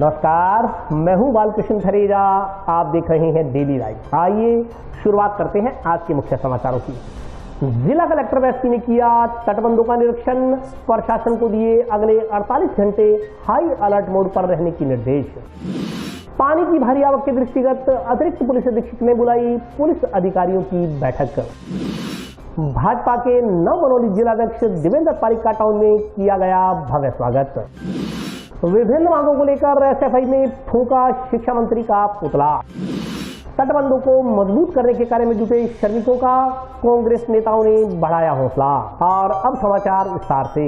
नमस्कार, मैं हूं बालकृष्ण थरेजा। आप देख रहे हैं डेली लाइव। आइए शुरुआत करते हैं आज के मुख्य समाचारों की। जिला कलेक्टर एसपी ने किया तटबंधों का निरीक्षण, प्रशासन को दिए अगले 48 घंटे हाई अलर्ट मोड पर रहने की निर्देश। पानी की भारी आवक के दृष्टिगत अतिरिक्त पुलिस अधीक्षक ने बुलाई पुलिस अधिकारियों की बैठक। भाजपा के नवमनोनीत जिलाध्यक्ष देवेंद्र पारिक का टाउन में किया गया भव्य स्वागत। विभिन्न मांगों को लेकर एसएफआई ने फूंका शिक्षा मंत्री का पुतला। तटबंधों को मजबूत करने के कार्य में जुटे श्रमिकों का कांग्रेस नेताओं ने बढ़ाया हौसला। और अब समाचार विस्तार से।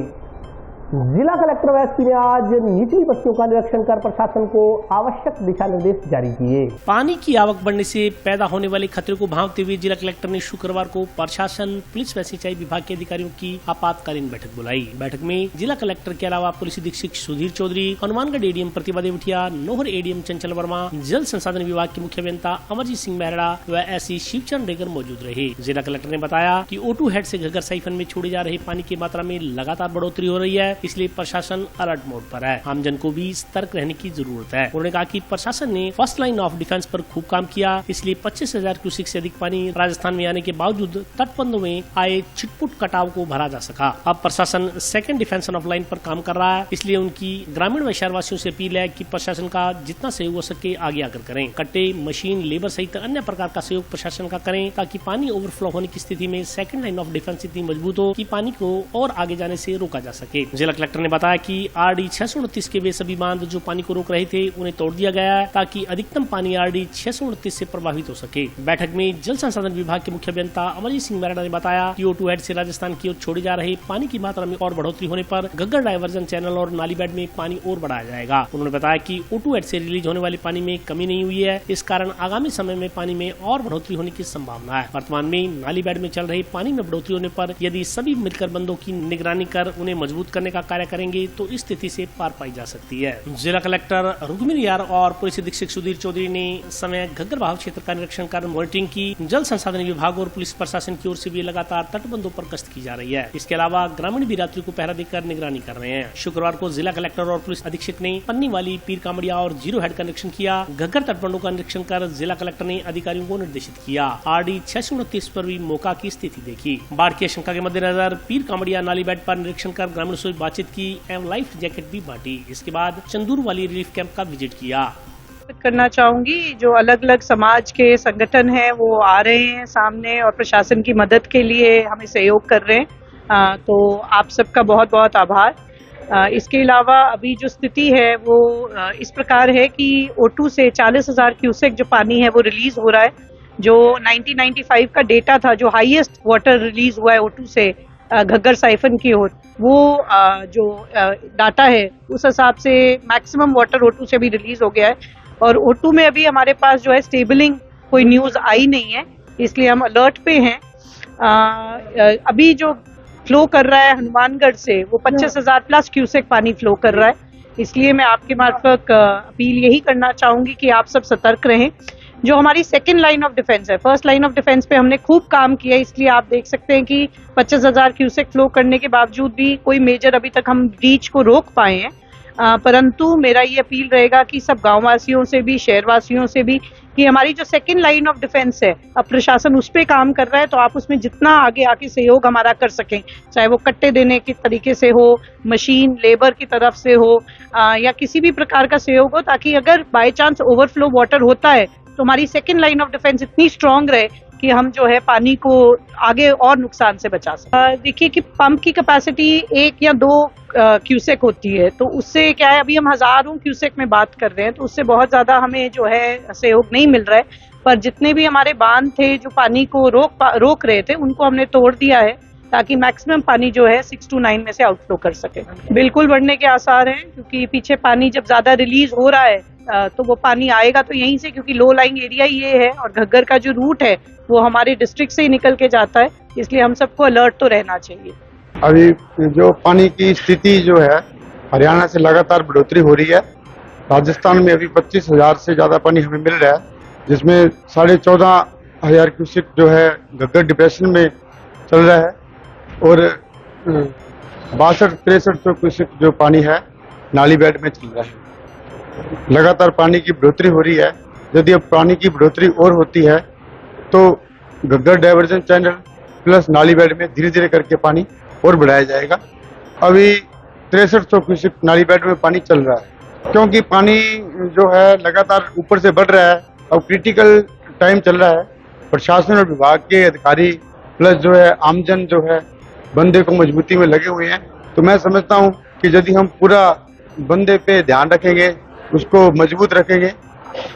जिला कलेक्टर एसपी ने आज निचली बस्तियों का निरीक्षण कर प्रशासन को आवश्यक दिशा निर्देश जारी किए। पानी की आवक बढ़ने से पैदा होने वाले खतरे को भांपते हुए जिला कलेक्टर ने शुक्रवार को प्रशासन, पुलिस व सिंचाई विभाग के अधिकारियों की आपातकालीन बैठक बुलाई। बैठक में जिला कलेक्टर के अलावा पुलिस अधीक्षक सुधीर चौधरी, हनुमानगढ़ एडीएम प्रतिभा देवटिया, नोहर एडीएम चंचल वर्मा, जल संसाधन विभाग के मुख्य अभियंता अमरजीत सिंह मेहरा व एससी शिवचंद डेगर मौजूद रहे। जिला कलेक्टर ने बताया कि O2 हेड से घग्गर साइफन में छोड़े जा रहे पानी की मात्रा में लगातार बढ़ोतरी हो रही है, इसलिए प्रशासन अलर्ट मोड पर है। आमजन को भी सतर्क रहने की जरूरत है। उन्होंने कहा कि प्रशासन ने फर्स्ट लाइन ऑफ डिफेंस पर खूब काम किया, इसलिए 25,000 क्यूसेक से अधिक पानी राजस्थान में आने के बावजूद तटबंधों में आए छिटपुट कटाव को भरा जा सका। अब प्रशासन सेकंड डिफेंशन ऑफ लाइन पर काम कर रहा है, इसलिए उनकी ग्रामीण व शहरवासियों से अपील है कि प्रशासन का जितना सहयोग हो सके आगे आकर करें। कट्टे, मशीन, लेबर सहित अन्य प्रकार का सहयोग प्रशासन का करें, ताकि पानी ओवरफ्लो होने की स्थिति में सेकंड लाइन ऑफ डिफेंस इतनी मजबूत हो कि पानी को और आगे जाने से रोका जा सके। जिला कलेक्टर ने बताया कि आरडी 629 के वे सभी बांध जो पानी को रोक रहे थे उन्हें तोड़ दिया गया है, ताकि अधिकतम पानी आरडी 629 से प्रभावित हो सके। बैठक में जल संसाधन विभाग के मुख्य अभियंता अमरजीत सिंह मेहरा ने बताया कि O2 हेड से राजस्थान की ओर छोड़े जा रहे पानी की मात्रा में और बढ़ोतरी होने पर घग्गर डायवर्जन चैनल और नाली बेड में पानी और बढ़ाया जाएगा। उन्होंने बताया कि O2 हेड से रिलीज होने वाले पानी में कमी नहीं हुई है, इस कारण आगामी समय में पानी में और बढ़ोतरी होने की संभावना है। वर्तमान में नाली बेड में चल रहे पानी में बढ़ोतरी होने पर यदि सभी मिलकर बंदों की निगरानी कर उन्हें मजबूत करने का कार्य करेंगे तो इस स्थिति से पार पाई जा सकती है। जिला कलेक्टर रुक्मिणी यार और पुलिस अधीक्षक सुधीर चौधरी ने समय घग्गर बहाव क्षेत्र का निरीक्षण कर मॉनिटरिंग की। जल संसाधन विभाग और पुलिस प्रशासन की ओर से भी लगातार तटबंधों पर गश्त की जा रही है। इसके अलावा ग्रामीण भी रात्रि को पहरा देकर निगरानी कर रहे हैं। शुक्रवार को जिला कलेक्टर और पुलिस अधीक्षक ने पन्नी वाली, पीर कामड़िया और जीरो हेड का निरीक्षण किया। घग्गर तटबंधों का निरीक्षण कर जिला कलेक्टर ने अधिकारियों को निर्देशित किया। आरडी 629 पर भी मौका की स्थिति देखी। बाढ़ की आशंका के मद्देनजर पीर कामड़िया नाली बेड पर निरीक्षण कर ग्रामीणों से बातचीत की एवं लाइफ जैकेट भी बांटी। इसके बाद चंदूर वाली रिलीफ कैंप का विजिट किया। करना चाहूंगी, जो अलग अलग समाज के संगठन हैं वो आ रहे हैं सामने और प्रशासन की मदद के लिए हमें सहयोग कर रहे हैं, तो आप सबका बहुत बहुत आभार। इसके अलावा अभी जो स्थिति है वो इस प्रकार है कि O2 से 40,000 क्यूसेक जो पानी है वो रिलीज हो रहा है। जो 1995 का डेटा था, जो हाईएस्ट वाटर रिलीज हुआ है O2 से घग्गर साइफन की ओर, वो जो डाटा है उस हिसाब से मैक्सिमम वाटर O2 से भी रिलीज हो गया है। और O2 में अभी हमारे पास जो है स्टेबलिंग कोई न्यूज आई नहीं है, इसलिए हम अलर्ट पे हैं। अभी जो फ्लो कर रहा है हनुमानगढ़ से वो 25,000 प्लस क्यूसेक पानी फ्लो कर रहा है, इसलिए मैं आपके मार्फत अपील यही करना चाहूंगी कि आप सब सतर्क रहें। जो हमारी सेकंड लाइन ऑफ डिफेंस है, फर्स्ट लाइन ऑफ डिफेंस पे हमने खूब काम किया, इसलिए आप देख सकते हैं कि 25,000 क्यूसेक फ्लो करने के बावजूद भी कोई मेजर अभी तक हम ब्रीच को रोक पाए हैं। परंतु मेरा ये अपील रहेगा कि सब गांव वासियों से भी, शहरवासियों से भी, कि हमारी जो सेकंड लाइन ऑफ डिफेंस है, अब प्रशासन उस पे काम कर रहा है, तो आप उसमें जितना आगे आके सहयोग हमारा कर सकें, चाहे वो कट्टे देने के तरीके से हो, मशीन, लेबर की तरफ से हो, या किसी भी प्रकार का सहयोग हो, ताकि अगर बाय चांस ओवरफ्लो वाटर होता है तो हमारी सेकंड लाइन ऑफ डिफेंस इतनी स्ट्रांग रहे कि हम जो है पानी को आगे और नुकसान से बचा सकें। देखिए कि पंप की कैपेसिटी 1 या 2 क्यूसेक होती है, तो उससे क्या है, अभी हम हजारों क्यूसेक में बात कर रहे हैं, तो उससे बहुत ज्यादा हमें जो है सहयोग नहीं मिल रहा है। पर जितने भी हमारे बांध थे जो पानी को रोक रहे थे, उनको हमने तोड़ दिया है, ताकि मैक्सिमम पानी जो है 6 to 9 में से आउटफ्लो कर सके। बिल्कुल बढ़ने के आसार हैं, क्योंकि पीछे पानी जब ज्यादा रिलीज हो रहा है तो वो पानी आएगा तो यहीं से, क्योंकि लो लाइंग एरिया ये है और घग्गर का जो रूट है वो हमारे डिस्ट्रिक्ट से ही निकल के जाता है, इसलिए हम सबको अलर्ट तो रहना चाहिए। अभी जो पानी की स्थिति जो है हरियाणा से लगातार बढ़ोतरी हो रही है। राजस्थान में अभी 25,000 से ज्यादा पानी हमें मिल रहा है, जिसमें 14,500 क्यूसेक जो है घग्गर डिप्रेशन में चल रहा है और 62-63 क्यूसेक जो पानी है नाली बेड में चल रहा है। लगातार पानी की बढ़ोतरी हो रही है। यदि अब पानी की बढ़ोतरी और होती है तो घग्गर डाइवर्जन चैनल प्लस नाली बेड में धीरे धीरे करके पानी और बढ़ाया जाएगा। अभी 6300 क्यूसेक नाली बेड में पानी चल रहा है, क्योंकि पानी जो है लगातार ऊपर से बढ़ रहा है। अब क्रिटिकल टाइम चल रहा है। प्रशासन और विभाग के अधिकारी प्लस जो है आमजन जो है बंदे को मजबूती में लगे हुए हैं। तो मैं समझता हूं कि यदि हम पूरा बंदे पे ध्यान रखेंगे, उसको मजबूत रखेंगे,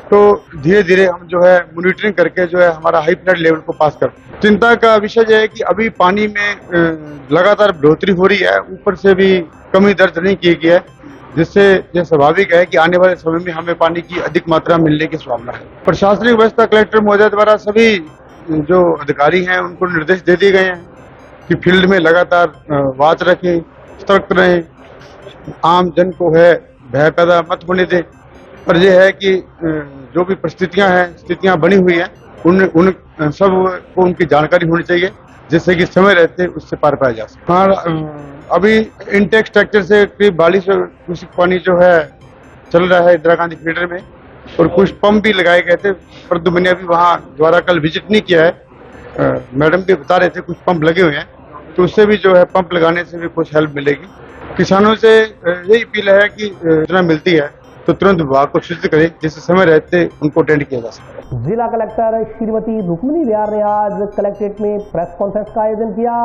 तो धीरे धीरे हम जो है मॉनिटरिंग करके जो है हमारा हाई फ्लड लेवल को पास कर। चिंता का विषय यह है कि अभी पानी में लगातार बढ़ोतरी हो रही है, ऊपर से भी कमी दर्ज नहीं की गई है, जिससे यह स्वाभाविक है कि आने वाले समय में हमें पानी की अधिक मात्रा मिलने की संभावना है। प्रशासनिक व्यवस्था कलेक्टर महोदय द्वारा सभी जो अधिकारी हैं उनको निर्देश दे दिए गए हैं कि फील्ड में लगातार वॉच रखें, सतर्क रहें, आम जन को है भय पैदा मत होने दें। पर यह है कि जो भी स्थितियां बनी हुई हैं उन सब को उनकी जानकारी होनी चाहिए, जिससे कि समय रहते उससे पार पाया जा सके। अभी इनटेक स्ट्रक्चर से करीब 4200 क्यूसेक पानी जो है चल रहा है इंदिरा गांधी फीडर में, और कुछ पंप भी लगाए गए थे, परंतु मैंने अभी वहाँ द्वारा कल विजिट नहीं किया है। मैडम भी बता रहे थे कुछ पंप लगे हुए हैं, तो उससे भी जो है पंप लगाने से भी कुछ हेल्प मिलेगी। किसानों से यही अपील है कि सूचना मिलती है तो तुरंत विभाग को सूचित करें, जिससे समय रहते उनको अटेंड किया जा सके। जिला कलेक्टर श्रीमती रुक्मिणी रियार ने आज कलेक्ट्रेट में प्रेस कॉन्फ्रेंस का आयोजन किया।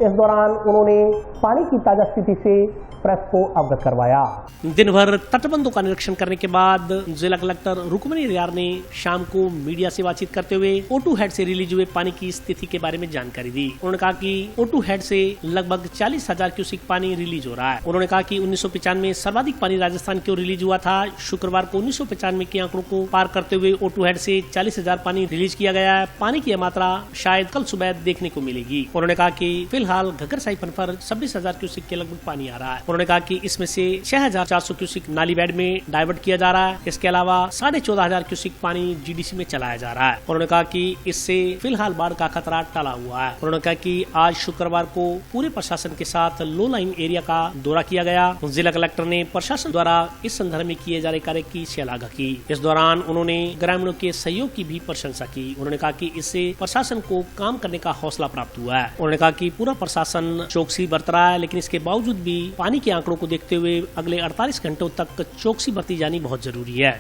इस दौरान उन्होंने पानी की ताजा स्थिति से प्रेस को अवगत करवाया। दिन भर तटबंधों का निरीक्षण करने के बाद जिला कलेक्टर रुक्मिणी रियार ने शाम को मीडिया से बातचीत करते हुए O2 हेड से रिलीज हुए पानी की स्थिति के बारे में जानकारी दी। उन्होंने कहा कि O2 हेड से लगभग 40,000 क्यूसेक पानी रिलीज हो रहा है। उन्होंने कहा कि 1995 में सर्वाधिक पानी राजस्थान की ओर रिलीज हुआ था। शुक्रवार को 1995 के आंकड़ों को पार करते हुए O2 हेड से 40,000 पानी रिलीज किया गया है। पानी की यह मात्रा शायद कल सुबह देखने को मिलेगी। उन्होंने कहा कि फिलहाल घग्गर साइफन पर 26,000 क्यूसेक के लगभग पानी आ रहा है। उन्होंने कहा कि इसमें से 6,400 क्यूसेक नाली बेड में डाइवर्ट किया जा रहा है। इसके अलावा 14,500 क्यूसेक पानी जीडीसी में चलाया जा रहा है। उन्होंने कहा कि इससे फिलहाल बाढ़ का खतरा टला हुआ है। उन्होंने कहा कि आज शुक्रवार को पूरे प्रशासन के साथ लो लाइन एरिया का दौरा किया गया। जिला कलेक्टर ने प्रशासन द्वारा इस संदर्भ में किए जा रहे कार्य की श्लाघा की। इस दौरान उन्होंने ग्रामीणों के सहयोग की भी प्रशंसा की। उन्होंने कहा कि इससे प्रशासन को काम करने का हौसला प्राप्त हुआ है। उन्होंने कहा कि पूरा प्रशासन चौकसी बरत रहा है, लेकिन इसके बावजूद भी पानी के आंकड़ों को देखते हुए अगले 48 घंटों तक चौकसी बरती जानी बहुत जरूरी है।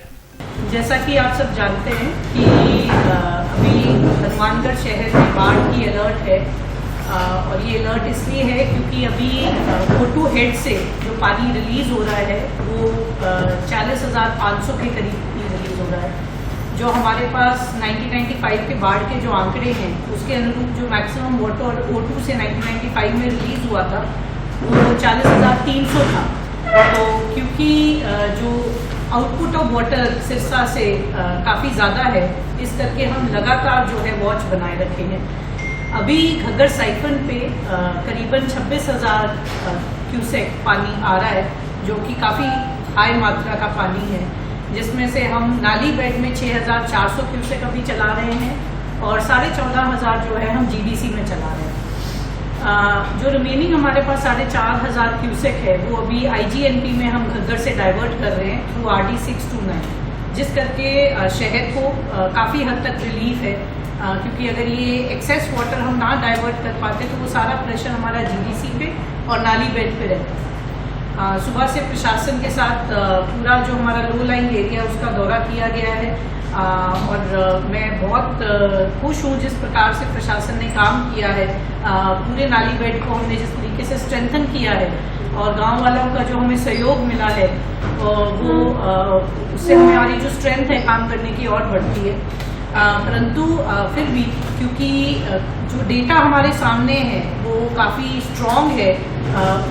जैसा कि आप सब जानते हैं कि अभी हनुमानगढ़ शहर में बाढ़ की अलर्ट है, और ये अलर्ट इसलिए है क्योंकि अभी O2 हेड से जो पानी रिलीज हो रहा है वो 40,500 के करीब रिलीज हो रहा है। जो हमारे पास 1995 के बाढ़ के जो आंकड़े हैं उसके अनुरूप जो मैक्सिमम वाटर O2 से 1995 में रिलीज हुआ था वो 40,300 था। तो क्योंकि जो आउटपुट ऑफ वाटर सिरसा से काफ़ी ज़्यादा है, इस करके हम लगातार जो है वॉच बनाए रखे हैं। अभी घग्गर साइफन पे करीबन 26,000 क्यूसेक पानी आ रहा है, जो कि काफ़ी हाई मात्रा का पानी है, जिसमें से हम नाली बेड में 6,400 क्यूसेक अभी चला रहे हैं और 14,500 जो है हम जीडीसी में चला रहे हैं। जो रिमेनिंग हमारे पास 4,500 क्यूसेक है वो अभी IGNP में हम घग्गर से डाइवर्ट कर रहे हैं थ्रू RD 629, जिस करके शहर को काफ़ी हद तक रिलीफ है, क्योंकि अगर ये एक्सेस वाटर हम ना डाइवर्ट कर पाते तो वो सारा प्रेशर हमारा जीडीसी पे और नाली बेड पे रहता। सुबह से प्रशासन के साथ पूरा जो हमारा लो लाइन एरिया उसका दौरा किया गया है, और मैं बहुत खुश हूँ जिस प्रकार से प्रशासन ने काम किया है। पूरे नाली बेड को हमने जिस तरीके से स्ट्रेंथन किया है और गांव वालों का जो हमें सहयोग मिला है वो उससे हमारी जो स्ट्रेंथ है काम करने की और बढ़ती है। परंतु फिर भी क्योंकि जो डेटा हमारे सामने है वो काफ़ी स्ट्रॉन्ग है,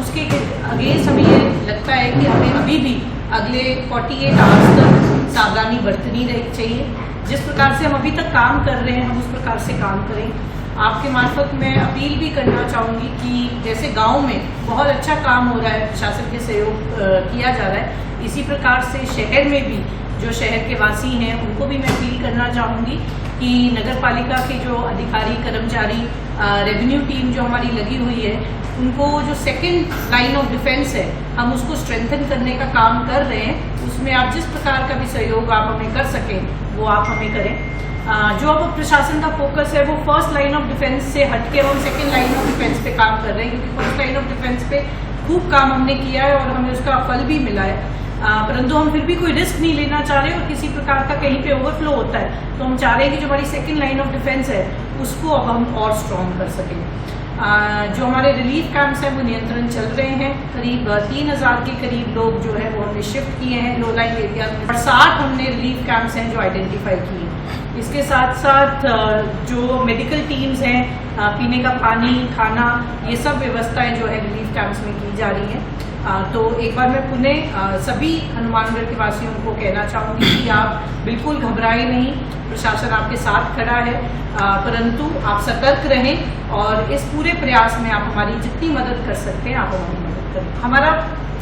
उसके अगेंस्ट हमें ये लगता है कि हमें अभी भी अगले 48 आवर्स तक सावधानी बरतनी रहनी चाहिए। जिस प्रकार से हम अभी तक काम कर रहे हैं हम उस प्रकार से काम करें। आपके मार्फत मैं अपील भी करना चाहूँगी कि जैसे गांव में बहुत अच्छा काम हो रहा है, प्रशासन के सहयोग किया जा रहा है, इसी प्रकार से शहर में भी जो शहर के वासी हैं उनको भी मैं अपील करना चाहूँगी कि नगर पालिका के जो अधिकारी कर्मचारी, रेवेन्यू टीम जो हमारी लगी हुई है, उनको जो सेकंड लाइन ऑफ डिफेंस है हम उसको स्ट्रेंथन करने का काम कर रहे हैं। उसमें आप जिस प्रकार का भी सहयोग आप हमें कर सकें वो आप हमें करें। जो अब प्रशासन का फोकस है वो फर्स्ट लाइन ऑफ डिफेंस से हटके हम सेकंड लाइन ऑफ डिफेंस पे काम कर रहे हैं, क्योंकि फर्स्ट लाइन ऑफ डिफेंस पे खूब काम हमने किया है और हमें उसका फल भी मिला है। परंतु हम फिर भी कोई रिस्क नहीं लेना चाह रहे और किसी प्रकार का कहीं पे ओवरफ्लो होता है तो हम चाह रहे हैं कि जो हमारी सेकंड लाइन ऑफ डिफेंस है उसको अब हम और स्ट्रॉन्ग कर सकें। जो हमारे रिलीफ कैंप्स हैं वो नियंत्रण चल रहे हैं। करीब 3000 के करीब लोग जो है वो हमने शिफ्ट किए हैं लो लाइन एरिया में, और 60 हमने रिलीफ कैंप्स हैं जो आइडेंटिफाई किए हैं। इसके साथ साथ जो मेडिकल टीम्स हैं, पीने का पानी, खाना, ये सब व्यवस्थाएं जो है रिलीफ कैंप्स में की जा रही हैं। तो एक बार मैं पुनः सभी हनुमानगढ़ के वासियों को कहना चाहूँगी कि आप बिल्कुल घबराएं नहीं, प्रशासन आपके साथ खड़ा है, परंतु आप सतर्क रहें और इस पूरे प्रयास में आप हमारी जितनी मदद कर सकते हैं आप हमारी मदद करें। हमारा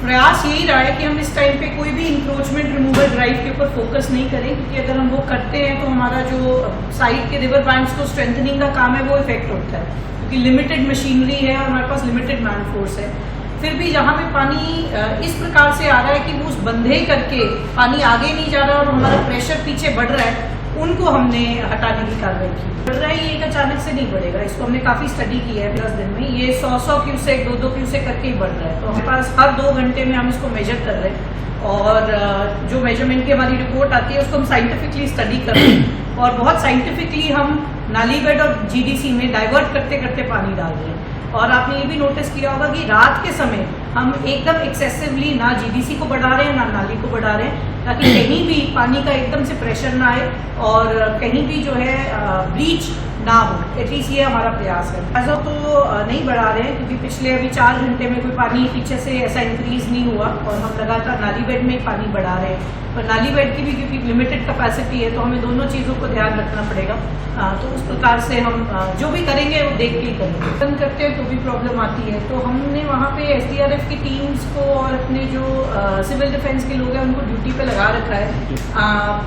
प्रयास यही रहा है कि हम इस टाइम पे कोई भी इंक्रोचमेंट रिमूवल ड्राइव के ऊपर फोकस नहीं करें, क्योंकि अगर हम वो करते हैं तो हमारा जो साइड के रिवर बैंक्स को स्ट्रेंथनिंग का काम है वो इफेक्ट होता है, क्योंकि लिमिटेड मशीनरी है और हमारे पास लिमिटेड मैन फोर्स है। फिर भी जहाँ पे पानी इस प्रकार से आ रहा है कि वो उस बंधे करके पानी आगे नहीं जा रहा और हमारा प्रेशर पीछे बढ़ रहा है, उनको हमने हटाने की कार्रवाई की। बढ़ रहा है ये एक अचानक से नहीं बढ़ेगा, इसको हमने काफी स्टडी किया है 10 दिन में। ये 100 क्यूसेक 2 क्यूसेक करके ही बढ़ रहा है। तो हमारे पास हर 2 घंटे में हम इसको मेजर कर रहे हैं और जो मेजरमेंट की हमारी रिपोर्ट आती है उसको हम साइंटिफिकली स्टडी कर रहे हैं और बहुत साइंटिफिकली हम नालीगढ़ और जीडीसी में डाइवर्ट करते करते पानी डाल रहे हैं। और आपने ये भी नोटिस किया होगा कि रात के समय हम एकदम एक्सेसिवली ना जीडीसी को बढ़ा रहे हैं ना नाली को बढ़ा रहे हैं, ताकि कहीं भी पानी का एकदम से प्रेशर ना आए और कहीं भी जो है ब्रीच ना हो। एटलीस्ट ये हमारा प्रयास है। ऐसा तो नहीं बढ़ा रहे हैं क्योंकि पिछले अभी 4 घंटे में कोई पानी पीछे से ऐसा इंक्रीज नहीं हुआ और हम लगातार नाली बेड में पानी बढ़ा रहे हैं। पर नाली बेड की भी क्योंकि लिमिटेड कैपेसिटी है तो हमें दोनों चीज़ों को ध्यान रखना पड़ेगा। तो उस प्रकार से हम जो भी करेंगे वो देख के ही करेंगे। बंद करते हैं तो भी प्रॉब्लम आती है, तो हमने वहाँ पे SDRF की टीम्स को और अपने जो सिविल डिफेंस के लोग हैं उनको ड्यूटी पे लगा रखा है।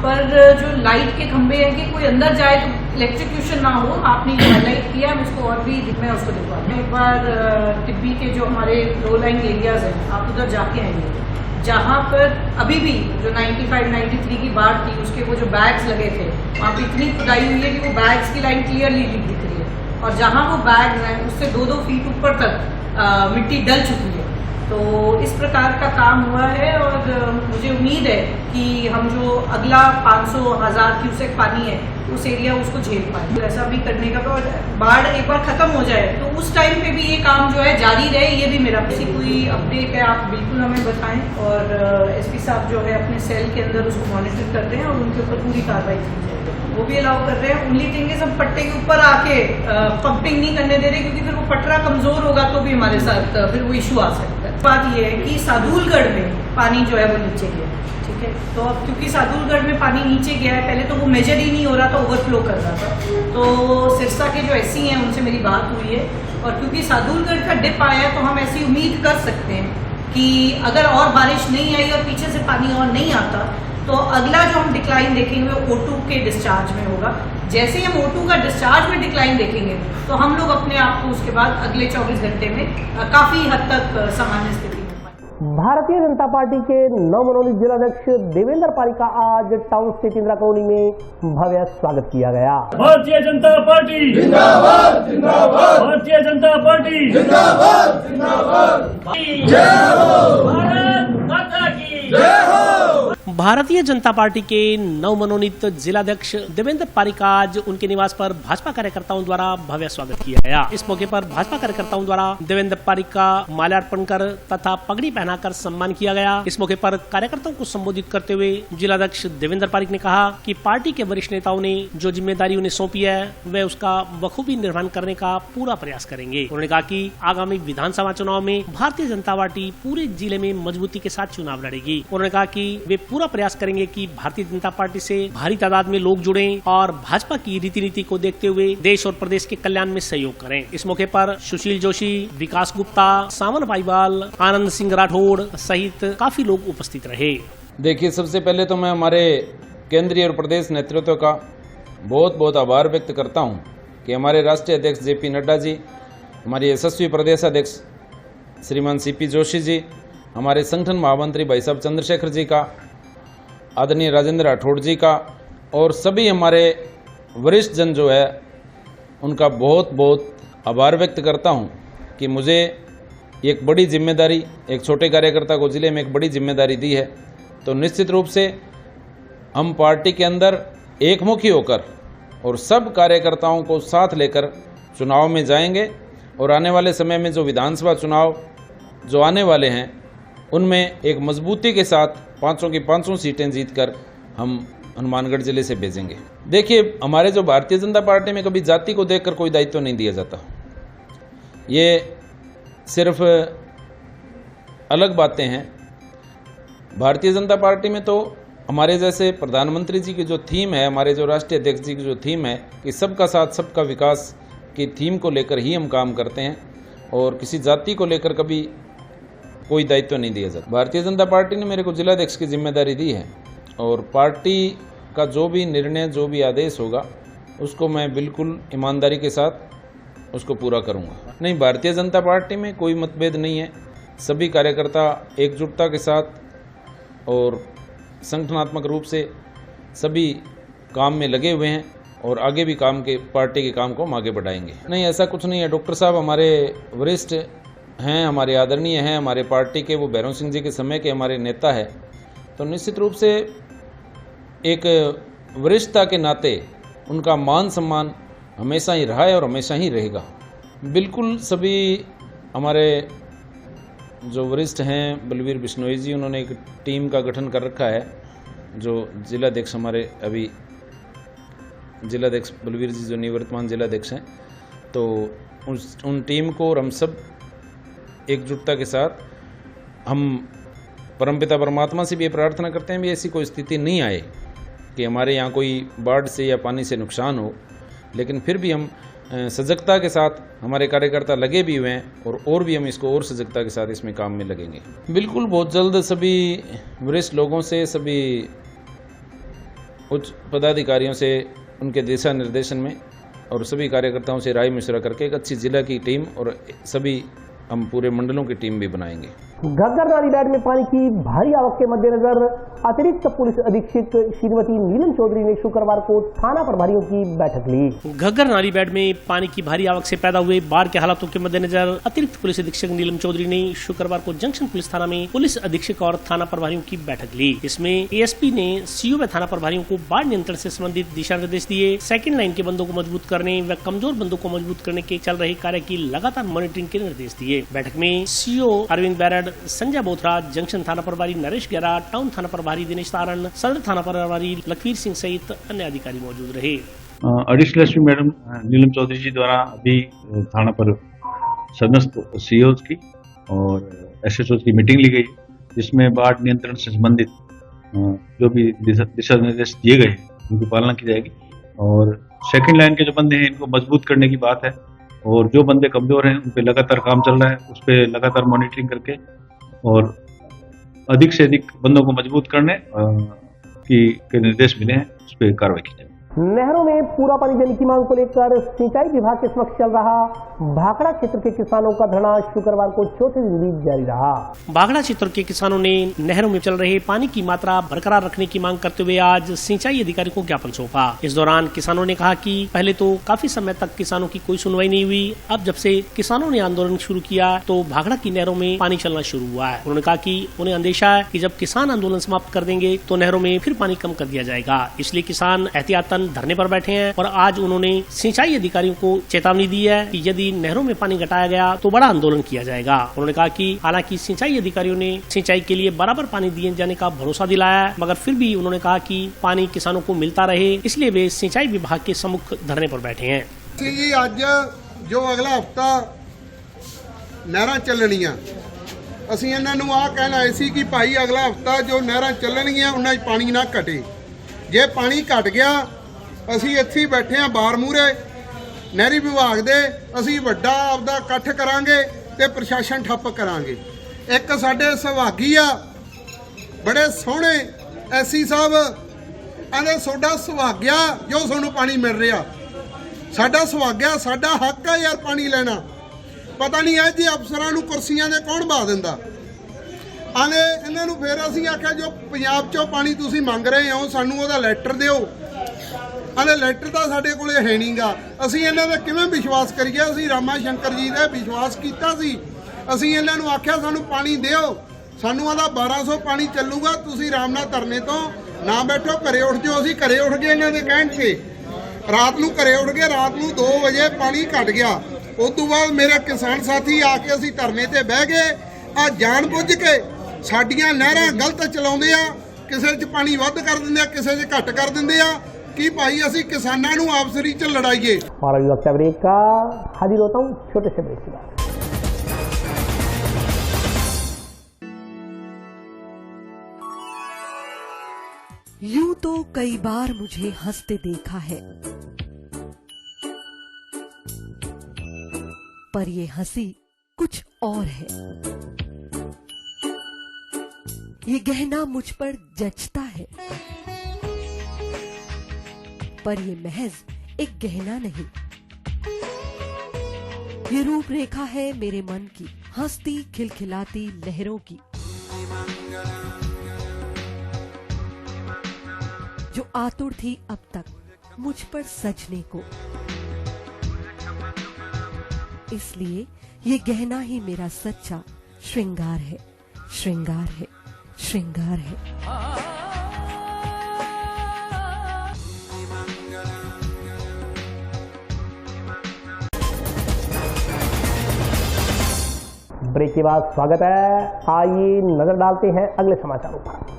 पर जो लाइट के खंभे हैं कि कोई अंदर जाए तो इलेक्ट्रिक्यूशन ना हो, आपने जो हाईलाइट किया मैं उसको और भी मैं उसको दिखवा दूँ। एक बार टिब्बी के जो हमारे लो लाइन एरियाज हैं आप उधर जाके आएंगे, जहाँ पर अभी भी जो 95-93 की बाढ़ थी उसके वो जो बैग्स लगे थे वहाँ पे इतनी खुदाई हुई है कि वो बैग्स की लाइन क्लियरली दिख रही है और जहाँ वो बैग्स हैं उससे 2-2 फीट ऊपर तक मिट्टी डल चुकी है। तो इस प्रकार का काम हुआ है और मुझे उम्मीद है कि हम जो अगला 500,000 क्यूसेक पानी है उस एरिया उसको झेल पाए। तो ऐसा भी करने का, और बाढ़ एक बार खत्म हो जाए तो उस टाइम पे भी ये काम जो है जारी रहे, ये भी मेरा किसी कोई अपडेट है आप बिल्कुल हमें बताएं। और एसपी साहब जो है अपने सेल के अंदर उसको मॉनिटर कर रहे हैं और उनके ऊपर पूरी कार्रवाई की जाए, वो भी अलाउ कर रहे हैं। ओनली थिंग इज हम पट्टे के ऊपर आके पंपिंग नहीं करने दे रहे, क्योंकि फिर वो पटरा कमजोर होगा तो भी हमारे साथ फिर वो इशू आ सकता है। बात ये है कि सादुलगढ़ में पानी जो है वो नीचे गया, ठीक है। तो अब क्योंकि सादुलगढ़ में पानी नीचे गया है, पहले तो वो मेजर ही नहीं हो रहा था, ओवरफ्लो कर रहा था। तो सिरसा के जो SC हैं उनसे मेरी बात हुई है और क्योंकि सादुलगढ़ का डिप आया है तो हम ऐसी उम्मीद कर सकते हैं कि अगर और बारिश नहीं आई और पीछे से पानी और नहीं आता तो अगला जो हम डिक्लाइन देखेंगे वो O2 के डिस्चार्ज में होगा। जैसे ही हम O2 का डिस्चार्ज में डिक्लाइन देखेंगे तो हम लोग अपने आप को उसके बाद अगले 24 घंटे में काफी हद तक सामान्य स्थिति में। भारतीय जनता पार्टी के नवमनोनीत जिलाध्यक्ष देवेंद्र पारिक का आज टाउन स्थित इंदिरा कॉलोनी में भव्य स्वागत किया गया। भारतीय जनता पार्टी जिंदाबाद जिंदाबाद, भारतीय जनता पार्टी जिंदाबाद जिंदाबाद, जय हो भारत माता की जय हो। भारतीय जनता पार्टी के नवमनोनीत जिलाध्यक्ष देवेंद्र पारिक का आज उनके निवास पर भाजपा कार्यकर्ताओं द्वारा भव्य स्वागत किया गया। इस मौके पर भाजपा कार्यकर्ताओं द्वारा देवेंद्र पारिक का माल्यार्पण कर तथा पगड़ी पहनाकर सम्मान किया गया। इस मौके पर कार्यकर्ताओं को संबोधित करते हुए जिलाध्यक्ष देवेंद्र पारिक ने कहा कि पार्टी के वरिष्ठ नेताओं ने जो जिम्मेदारी उन्हें सौंपी है वे उसका बखूबी निर्वहन करने का पूरा प्रयास करेंगे। उन्होंने कहा कि आगामी विधानसभा चुनाव में भारतीय जनता पार्टी पूरे जिले में मजबूती के साथ चुनाव लड़ेगी। उन्होंने कहा कि वे पूरा प्रयास करेंगे कि भारतीय जनता पार्टी से भारी तादाद में लोग जुड़ें और भाजपा की रीति नीति को देखते हुए देश और प्रदेश के कल्याण में सहयोग करें। इस मौके पर सुशील जोशी, विकास गुप्ता, सावन पाईवाल, आनंद सिंह राठौड़ सहित काफी लोग उपस्थित रहे। देखिए, सबसे पहले तो मैं हमारे केंद्रीय और प्रदेश नेतृत्व का बहुत बहुत आभार व्यक्त करता हूं कि हमारे राष्ट्रीय अध्यक्ष JP नड्डा जी, हमारी यशस्वी प्रदेश अध्यक्ष श्रीमान सीपी जोशी जी, हमारे संगठन महामंत्री भाई साहब चंद्रशेखर जी का, आदरणीय राजेंद्र राठौड़ जी का और सभी हमारे वरिष्ठ जन जो है उनका बहुत बहुत आभार व्यक्त करता हूं कि मुझे एक बड़ी जिम्मेदारी, एक छोटे कार्यकर्ता को जिले में एक बड़ी जिम्मेदारी दी है। तो निश्चित रूप से हम पार्टी के अंदर एकमुखी होकर और सब कार्यकर्ताओं को साथ लेकर चुनाव में जाएंगे और आने वाले समय में जो विधानसभा चुनाव जो आने वाले हैं उनमें एक मजबूती के साथ 5 की 5 सीटें जीतकर हम हनुमानगढ़ जिले से भेजेंगे। देखिए, हमारे जो भारतीय जनता पार्टी में कभी जाति को देखकर कोई दायित्व नहीं दिया जाता। ये सिर्फ अलग बातें हैं। भारतीय जनता पार्टी में तो हमारे जैसे प्रधानमंत्री जी की जो थीम है, हमारे जो राष्ट्रीय अध्यक्ष जी की जो थीम है कि सबका साथ सबका विकास की थीम को लेकर ही हम काम करते हैं और किसी जाति को लेकर कभी कोई दायित्व नहीं दिया जाता। भारतीय जनता पार्टी ने मेरे को जिलाध्यक्ष की जिम्मेदारी दी है और पार्टी का जो भी निर्णय, जो भी आदेश होगा उसको मैं बिल्कुल ईमानदारी के साथ उसको पूरा करूंगा। नहीं, भारतीय जनता पार्टी में कोई मतभेद नहीं है। सभी कार्यकर्ता एकजुटता के साथ और संगठनात्मक रूप से सभी काम में लगे हुए हैं और आगे भी पार्टी के काम को हम आगे बढ़ाएंगे। नहीं, ऐसा कुछ नहीं है। डॉक्टर साहब हमारे वरिष्ठ हैं, हमारे आदरणीय हैं, हमारे पार्टी के वो भैरव सिंह जी के समय के हमारे नेता है। तो निश्चित रूप से एक वरिष्ठता के नाते उनका मान सम्मान हमेशा ही रहा है और हमेशा ही रहेगा। बिल्कुल सभी हमारे जो वरिष्ठ हैं, बलवीर बिश्नोई जी, उन्होंने एक टीम का गठन कर रखा है। जो जिलाध्यक्ष हमारे अभी जिलाध्यक्ष बलवीर जी जो निवर्तमान जिलाध्यक्ष हैं, तो उन टीम को और हम सब एकजुटता के साथ हम परमपिता परमात्मा से भी ये प्रार्थना करते हैं भी ऐसी कोई स्थिति नहीं आए कि हमारे यहाँ कोई बाढ़ से या पानी से नुकसान हो। लेकिन फिर भी हम सजगता के साथ हमारे कार्यकर्ता लगे भी हुए हैं और भी हम इसको और सजगता के साथ इसमें काम में लगेंगे। बिल्कुल बहुत जल्द सभी वरिष्ठ लोगों से, सभी उच्च पदाधिकारियों से उनके दिशा निर्देशन में और सभी कार्यकर्ताओं से राय मशवरा करके एक अच्छी जिला की टीम और सभी हम पूरे मंडलों की टीम भी बनाएंगे। घग्गर नाली बैड में पानी की भारी आवक के मद्देनजर अतिरिक्त पुलिस अधीक्षक श्रीमती नीलम चौधरी ने शुक्रवार को थाना प्रभारियों की बैठक ली। घग्गर नाली बैड में पानी की भारी आवक से पैदा हुए बाढ़ के हालातों के मद्देनजर अतिरिक्त पुलिस अधीक्षक नीलम चौधरी ने शुक्रवार को जंक्शन पुलिस थाना में पुलिस अधीक्षक और थाना प्रभारियों की बैठक ली। इसमें एएसपी ने सीओ व थाना प्रभारियों को बाढ़ नियंत्रण से संबंधित दिशा निर्देश दिए। सेकेंड लाइन के बंदों को मजबूत करने व कमजोर बंदों को मजबूत करने के चल रहे कार्य की लगातार मॉनिटरिंग के निर्देश दिए। बैठक में CO Arvind barred, Sanjay Bothra, junction थाना प्रभारी नरेश गेरा, टाउन थाना प्रभारी दिनेश तारण, सदर थाना प्रभारी लखवीर सिंह सहित अन्य अधिकारी मौजूद रहे। Additional SP madam Neelam Chaudhary जी द्वारा अभी थाना पर समस्त सीओ की और एसएचओ की मीटिंग ली गई, जिसमें बाढ़ नियंत्रण से संबंधित जो भी दिशा निर्देश दिए गए उनकी पालना की जाएगी और सेकंड लाइन के जो बंदे हैं इनको मजबूत करने की बात है और जो बंदे कमजोर हैं उन पे लगातार काम चल रहा है, उस पर लगातार मॉनिटरिंग करके और अधिक से अधिक बंदों को मजबूत करने के निर्देश मिले हैं, उस पर कार्रवाई की जाए। नहरों में पूरा पानी देने की मांग को लेकर सिंचाई विभाग के समक्ष चल रहा भाखड़ा क्षेत्र के किसानों का धरना शुक्रवार को चौथे दिन भी जारी रहा। भाखड़ा क्षेत्र के किसानों ने नहरों में चल रहे पानी की मात्रा बरकरार रखने की मांग करते हुए आज सिंचाई अधिकारी को ज्ञापन सौंपा। इस दौरान किसानों ने कहा कि पहले तो काफी समय तक किसानों की कोई सुनवाई नहीं हुई, अब जब से किसानों ने आंदोलन शुरू किया तो भाखड़ा की नहरों में पानी चलना शुरू हुआ है। उन्होंने कहा कि उन्हें अंदेशा है कि जब किसान आंदोलन समाप्त कर देंगे तो नहरों में फिर पानी कम कर दिया जाएगा, इसलिए किसान एहतियातन धरने पर बैठे हैं और आज उन्होंने सिंचाई अधिकारियों को चेतावनी दी है कि यदि नहरों में पानी घटाया गया तो बड़ा आंदोलन किया जाएगा। उन्होंने कहा कि हालांकि सिंचाई अधिकारियों ने सिंचाई के लिए बराबर पानी दिए जाने का भरोसा दिलाया है, मगर फिर भी उन्होंने कहा कि पानी किसानों को मिलता रहे, इसलिए वे सिंचाई विभाग के सम्मुख धरने पर बैठे हैं। जी आज जो अगला हफ्ता नहरां ਚੱਲਣੀਆਂ ਅਸੀਂ ਇਹਨਾਂ ਨੂੰ ਆ ਕਹਿਣਾ ਹੈ ਸੀ ਕਿ ਭਾਈ ਅਗਲਾ ਹਫਤਾ ਜੋ ਨਹਿਰਾਂ ਚੱਲਣਗੀਆਂ ਉਹਨਾਂ 'ਚ ਪਾਣੀ ਨਾ ਘਟੇ। ਜੇ ਪਾਣੀ ਘਟ ਗਿਆ ਅਸੀਂ ਇੱਥੇ ਬੈਠੇ ਆ ਬਾਰ ਮੂਹਰੇ ਨਹਿਰੀ ਵਿਭਾਗ ਦੇ, ਅਸੀਂ ਵੱਡਾ ਆਪਦਾ ਇਕੱਠ ਕਰਾਂਗੇ ਤੇ ਪ੍ਰਸ਼ਾਸਨ ਠੱਪ ਕਰਾਂਗੇ। ਇੱਕ ਸਾਡੇ ਸੁਭਾਗੀ ਆ ਬੜੇ ਸੋਹਣੇ ਐਸੀ ਸਾਹਿਬ ਆਂਦੇ ਤੁਹਾਡਾ ਸੁਭਾਗਿਆ ਜੋ ਤੁਹਾਨੂੰ ਪਾਣੀ ਮਿਲ ਰਿਹਾ, ਸਾਡਾ ਸੁਭਾਗਿਆ, ਸਾਡਾ ਹੱਕ ਹੈ ਯਾਰ ਪਾਣੀ ਲੈਣਾ, ਪਤਾ ਨਹੀਂ ਹੈ ਜੀ ਅਫਸਰਾਂ ਨੂੰ ਕੁਰਸੀਆਂ ਦੇ ਕੌਣ ਬਹਾ ਦਿੰਦਾ। ਆਲੇ ਇਹਨਾਂ ਨੂੰ ਫਿਰ ਅਸੀਂ ਆਖਿਆ ਜੋ ਪੰਜਾਬ 'ਚੋਂ ਪਾਣੀ ਤੁਸੀਂ ਮੰਗ ਰਹੇ ਹੋ ਸਾਨੂੰ ਉਹਦਾ ਲੈਟਰ ਦਿਓ। ਆਲੇ ਲੈਟਰ ਤਾਂ ਸਾਡੇ ਕੋਲੇ ਹੈ ਨਹੀਂਗਾ। ਅਸੀਂ ਇਹਨਾਂ ਦਾ ਕਿਵੇਂ ਵਿਸ਼ਵਾਸ ਕਰੀਏ? ਅਸੀਂ ਰਾਮਾ ਸ਼ੰਕਰ ਜੀ ਦਾ ਵਿਸ਼ਵਾਸ ਕੀਤਾ ਸੀ। ਅਸੀਂ ਇਹਨਾਂ ਨੂੰ ਆਖਿਆ ਸਾਨੂੰ ਪਾਣੀ ਦਿਓ। ਸਾਨੂੰ ਉਹਦਾ 1200 ਪਾਣੀ ਚੱਲੂਗਾ, ਤੁਸੀਂ ਆਰਾਮ ਨਾਲ ਧਰਨੇ ਤੋਂ ਨਾ ਬੈਠੋ, ਘਰੇ ਉੱਠ ਜਾਓ। ਅਸੀਂ ਘਰੇ ਉੱਠ ਗਏ ਇਹਨਾਂ ਦੇ ਕਹਿਣ 'ਤੇ। ਰਾਤ ਨੂੰ ਘਰੇ ਉੱਠ ਗਏ, ਰਾਤ ਨੂੰ 2 ਵਜੇ ਪਾਣੀ ਘਟ ਗਿਆ। ਉਸ ਤੋਂ ਬਾਅਦ ਮੇਰੇ ਕਿਸਾਨ ਸਾਥੀ ਆ ਕੇ ਅਸੀਂ ਧਰਨੇ ਤੇ ਬਹਿ ਗਏ। ਆ ਜਾਣ ਬੁੱਝ ਕੇ ਸਾਡੀਆਂ ਨਹਿਰਾਂ ਗਲਤ ਚਲਾਉਂਦੇ ਆ, ਕਿਸੇ 'ਚ ਪਾਣੀ ਵੱਧ ਕਰ ਦਿੰਦੇ ਆ, ਕਿਸੇ 'ਚ ਘੱਟ ਕਰ ਦਿੰਦੇ ਆ। कि भाई ਅਸੀਂ किसानों ਨੂੰ आपसरी च लड़ाइए। हमारा वक्त ब्रेक का हाजिर होता हूँ छोटे से ब्रेक के बाद। यूं तो कई बार मुझे हंसते देखा है, पर ये हंसी कुछ और है। ये गहना मुझ पर जचता है, पर ये महज एक गहना नहीं, ये रूपरेखा है मेरे मन की, हंसती खिलखिलाती लहरों की, जो आतुर थी अब तक मुझ पर सजने को। इसलिए ये गहना ही मेरा सच्चा श्रृंगार है, श्रृंगार है, श्रृंगार है। ब्रेक के बाद स्वागत है। आइए नजर डालते हैं अगले समाचारों पर।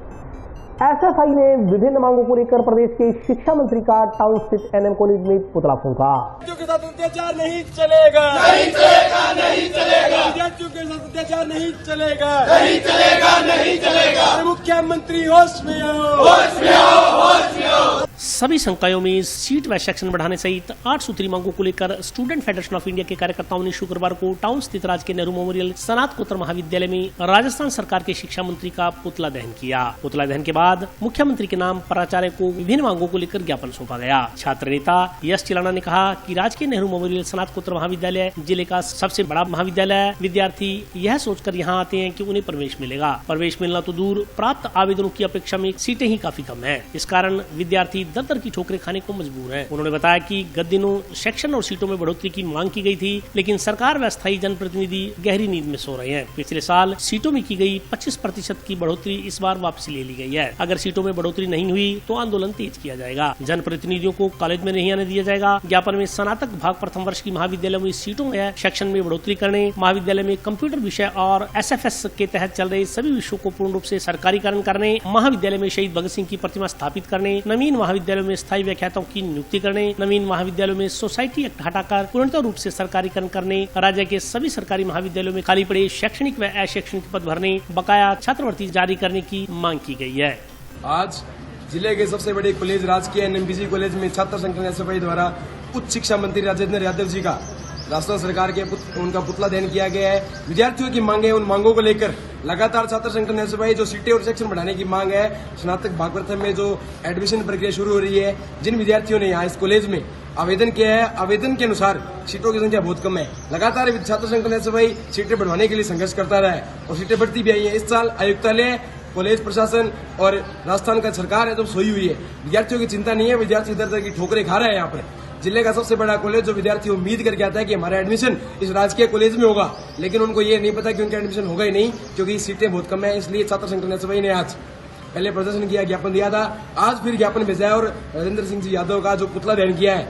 एसएफआई ने विभिन्न मांगों को लेकर प्रदेश के शिक्षा मंत्री का टाउन स्थित एनएम कॉलेज में पुतला फूंका। विद्यार्थियों के साथ अत्याचार नहीं चलेगा, नहीं चलेगा, नहीं चलेगा। विद्यार्थियों के साथ अत्याचार नहीं चलेगा, नहीं चलेगा, नहीं चलेगा। मुख्यमंत्री होश में आओ, होश में आओ, होश में आओ। सभी संकायों में सीट व सेक्शन बढ़ाने सहित 8 सूत्री मांगों को लेकर स्टूडेंट फेडरेशन ऑफ इंडिया के कार्यकर्ताओं ने शुक्रवार को टाउन स्थित राजकीय नेहरू मेमोरियल स्नातकोत्तर महाविद्यालय में राजस्थान सरकार के शिक्षा मंत्री का पुतला दहन किया। पुतला दहन के बाद मुख्यमंत्री के नाम प्राचार्य को विभिन्न मांगों को लेकर ज्ञापन सौंपा गया। छात्र नेता यश चिलाना ने कहा कि राजकीय नेहरू मेमोरियल स्नातकोत्तर महाविद्यालय जिले का सबसे बड़ा महाविद्यालय है। विद्यार्थी यह सोचकर यहाँ आते हैं कि उन्हें प्रवेश मिलेगा। प्रवेश मिलना तो दूर, प्राप्त आवेदनों की अपेक्षा में सीटें ही काफी कम है। इस कारण विद्यार्थी दर दर की ठोकरें खाने को मजबूर हैं। उन्होंने बताया कि गत दिनों सेक्शन और सीटों में बढ़ोतरी की मांग की गई थी, लेकिन सरकार व स्थायी जनप्रतिनिधि गहरी नींद में सो रहे हैं। पिछले साल सीटों में की गई 25% की बढ़ोतरी इस बार वापसी ले ली गई है। अगर सीटों में बढ़ोतरी नहीं हुई तो आंदोलन तेज किया जाएगा। जनप्रतिनिधियों को कॉलेज में नहीं आने दिया जाएगा। ज्ञापन में स्नातक भाग प्रथम वर्ष की महाविद्यालय में सीटों में सेक्शन में बढ़ोतरी करने, महाविद्यालय में कंप्यूटर विषय और SFS के तहत चल रहे सभी विषयों को पूर्ण रूप से सरकारीकरण करने, महाविद्यालय में शहीद भगत सिंह की प्रतिमा स्थापित करने, नवीन महाविद्यालयों में स्थायी व्याख्याताओं की नियुक्ति करने, नवीन महाविद्यालयों में सोसाइटी एक्ट हटाकर पूर्णतः रूप से सरकारीकरण करने, राज्य के सभी सरकारी महाविद्यालयों में खाली पड़े शैक्षणिक व अशैक्षणिक पद भरने, बकाया छात्रवृत्ति जारी करने की मांग की गई है। आज जिले के सबसे बड़े कॉलेज राजकीय NMBC कॉलेज में छात्र संगठन SFI द्वारा उच्च शिक्षा मंत्री राजेंद्र यादव जी का राजस्थान सरकार के उनका पुतला दहन किया गया है। विद्यार्थियों की मांगे, उन मांगों को लेकर लगातार छात्र संगठन SFI जो सीटें और सेक्शन बढ़ाने की मांग है, स्नातक भाग प्रथम में जो एडमिशन प्रक्रिया शुरू हो रही है, जिन विद्यार्थियों ने यहाँ इस कॉलेज में आवेदन किया है, आवेदन के अनुसार सीटों की संख्या बहुत कम है। लगातार छात्र संगठन SFI सीटें बढ़वाने के लिए संघर्ष करता रहा है और सीटें बढ़ती भी आई है। इस साल आयुक्तालय, कॉलेज प्रशासन और राजस्थान का सरकार है जो सोई हुई है। विद्यार्थियों की चिंता नहीं है, विद्यार्थी दर दर की ठोकरें खा रहे हैं। यहाँ पर जिले का सबसे बड़ा कॉलेज जो विद्यार्थी उम्मीद करके आता है कि हमारा एडमिशन इस राजकीय कॉलेज में होगा, लेकिन उनको ये नहीं पता कि उनका एडमिशन होगा ही नहीं, क्योंकि सीटें बहुत कम है। इसलिए छात्र संगठन SFI ने आज पहले प्रदर्शन किया, ज्ञापन दिया था, आज फिर ज्ञापन भेजा है और राजेंद्र सिंह जी यादव का जो पुतला दहन किया है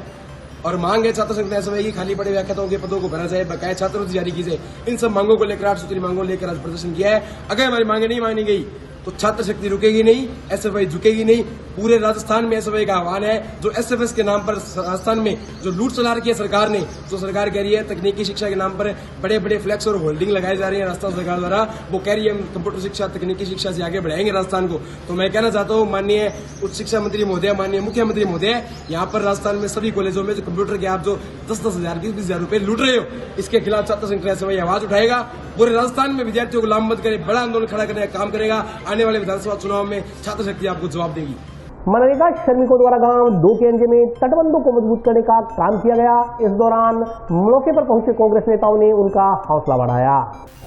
और मांग है छात्र संगठन SFI की खाली पड़े व्याख्याताओं के पदों को भरा जाए, बकाया छात्रवृत्ति जारी की जाए। इन सब मांगों को लेकर 8 सूत्री मांगों लेकर आज प्रदर्शन किया है। अगर हमारी मांगे नहीं मानी गई तो छात्र शक्ति रुकेगी नहीं, SFI झुकेगी नहीं। पूरे राजस्थान में SFI का आह्वान है, जो SFS के नाम पर राजस्थान में जो लूट चला रखी है सरकार ने, जो सरकार कह रही है तकनीकी शिक्षा के नाम पर बड़े बड़े फ्लैक्स और होल्डिंग लगाए जा रही है राजस्थान सरकार द्वारा, वो कह रही है हम कंप्यूटर शिक्षा, तकनीकी शिक्षा से आगे बढ़ाएंगे राजस्थान को। तो मैं कहना चाहता हूँ माननीय उच्च शिक्षा मंत्री महोदय, माननीय मुख्यमंत्री महोदय, यहाँ पर राजस्थान में सभी कॉलेजों में जो कंप्यूटर के आप जो 10-10 हजार 20-20 हजार रुपए लूट रहे हो, इसके खिलाफ छात्र संगठन SFI आवाज उठाएगा। पूरे राजस्थान में विद्यार्थियों को लामबंद करे, बड़ा आंदोलन खड़ा करने का काम करेगा। आने वाले विधानसभा चुनाव में छात्र शक्ति आपको जवाब देगी। मनरेगा श्रमिकों द्वारा गांव 2 केएनजे में तटबंधों को मजबूत करने का काम किया गया। इस दौरान मौके पर पहुंचे कांग्रेस नेताओं ने उनका हौसला बढ़ाया।